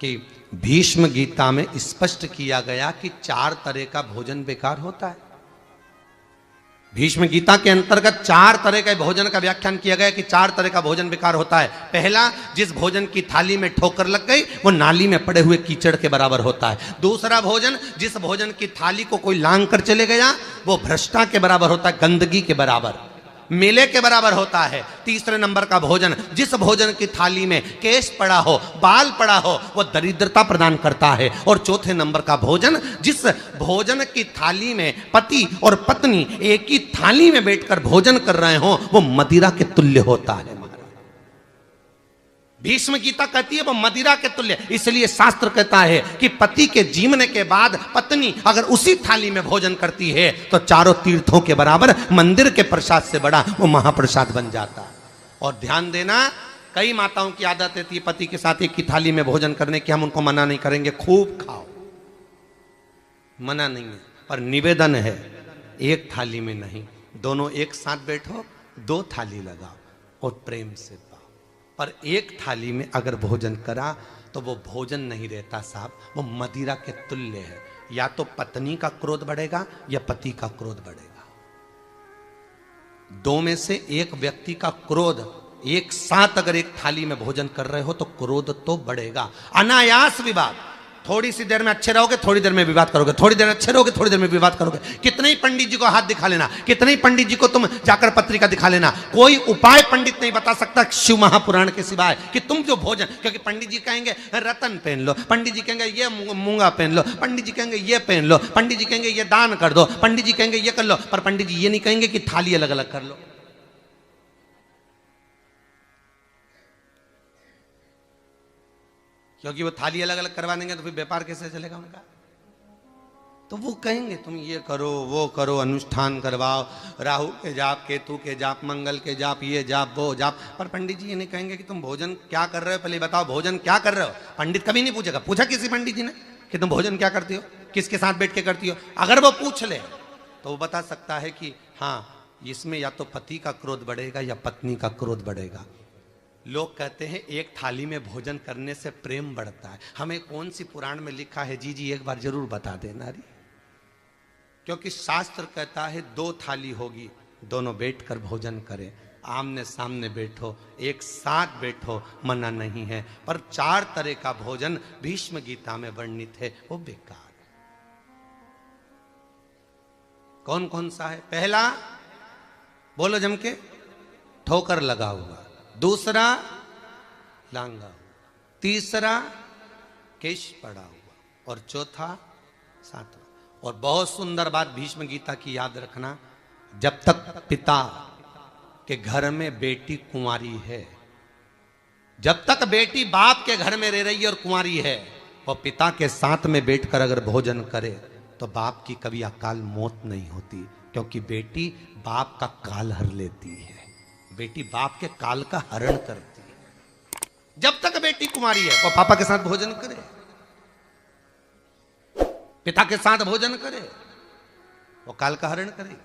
कि भीष्म गीता में स्पष्ट किया गया कि 4 तरह का भोजन बेकार होता है। भीष्म गीता के अंतर्गत 4 तरह के भोजन का व्याख्यान किया गया कि 4 तरह का भोजन बेकार होता है। पहला, जिस भोजन की थाली में ठोकर लग गई वो नाली में पड़े हुए कीचड़ के बराबर होता है। दूसरा भोजन, जिस भोजन की थाली को कोई लांग कर चले गया वो भ्रष्टा के बराबर होता है, गंदगी के बराबर, मेले के बराबर होता है। तीसरे नंबर का भोजन, जिस भोजन की थाली में केश पड़ा हो, बाल पड़ा हो, वो दरिद्रता प्रदान करता है। और चौथे नंबर का भोजन, जिस भोजन की थाली में पति और पत्नी एक ही थाली में बैठकर भोजन कर रहे हो वो मदिरा के तुल्य होता है। भीष्म गीता कहती है वो मदिरा के तुल्य। इसलिए शास्त्र कहता है कि पति के जीवने के बाद पत्नी अगर उसी थाली में भोजन करती है तो 4 तीर्थों के बराबर, मंदिर के प्रसाद से बड़ा वो महाप्रसाद बन जाता है। और ध्यान देना, कई माताओं की आदत रहती है पति के साथ एक ही थाली में भोजन करने की। हम उनको मना नहीं करेंगे, खूब खाओ, मना नहीं है, पर निवेदन है एक थाली में नहीं, दोनों एक साथ बैठो, 2 थाली लगाओ और प्रेम से पाओ। पर एक थाली में अगर भोजन करा तो वो भोजन नहीं रहता साहब, वो मदिरा के तुल्य है। या तो पत्नी का क्रोध बढ़ेगा या पति का क्रोध बढ़ेगा। 2 में से एक व्यक्ति का क्रोध, एक साथ अगर एक थाली में भोजन कर रहे हो तो क्रोध तो बढ़ेगा। अनायास विवाद, थोड़ी सी देर में अच्छे रहोगे, थोड़ी देर में विवाद करोगे, थोड़ी देर अच्छे रहोगे, थोड़ी देर में विवाद करोगे। कितने ही पंडित जी को हाथ दिखा लेना, कितने ही पंडित जी को तुम जाकर पत्रिका दिखा लेना, कोई उपाय पंडित नहीं बता सकता शिव महापुराण के सिवाय कि तुम जो भोजन, क्योंकि पंडित जी कहेंगे रतन पहन लो, पंडित जी कहेंगे ये मूंगा पहन लो, पंडित जी कहेंगे ये पहन लो, पंडित जी कहेंगे ये दान कर दो, पंडित जी कहेंगे ये कर लो, पर पंडित जी ये नहीं कहेंगे कि थाली अलग अलग कर लो। क्योंकि वो थाली अलग अलग करवा देंगे तो फिर व्यापार कैसे चलेगा उनका। तो वो कहेंगे तुम ये करो, वो करो, अनुष्ठान करवाओ, राहु के जाप, केतु के जाप, मंगल के जाप, ये जाप, वो जाप। पर पंडित जी ये नहीं कहेंगे कि तुम भोजन क्या कर रहे हो, पहले बताओ भोजन क्या कर रहे हो। पंडित कभी नहीं पूछेगा। पूछा किसी पंडित जी ने कि तुम भोजन क्या करती हो, किसके साथ बैठ के करती हो? अगर वो पूछ ले तो वो बता सकता है कि हाँ, इसमें या तो पति का क्रोध बढ़ेगा या पत्नी का क्रोध बढ़ेगा। लोग कहते हैं एक थाली में भोजन करने से प्रेम बढ़ता है। हमें कौन सी पुराण में लिखा है? जी एक बार जरूर बता देना री। क्योंकि शास्त्र कहता है 2 थाली होगी, दोनों बैठकर भोजन करें, आमने सामने बैठो, एक साथ बैठो, मना नहीं है। पर 4 तरह का भोजन भीष्म गीता में वर्णित है, वो बेकार है। कौन कौन सा है? पहला, बोलो जम के, ठोकर लगा हुआ। दूसरा, लांगा हुआ। तीसरा, केश पड़ा हुआ। और चौथा, 7वां। और बहुत सुंदर बात भीष्म गीता की याद रखना, जब तक पिता के घर में बेटी कुंवारी है, जब तक बेटी बाप के घर में रह रही है और कुंवारी है, वो पिता के साथ में बैठकर अगर भोजन करे तो बाप की कभी अकाल मौत नहीं होती। क्योंकि बेटी बाप का काल हर लेती है, बेटी बाप के काल का हरण करती है। जब तक बेटी कुमारी है वो पापा के साथ भोजन करे, पिता के साथ भोजन करे, वो काल का हरण करे।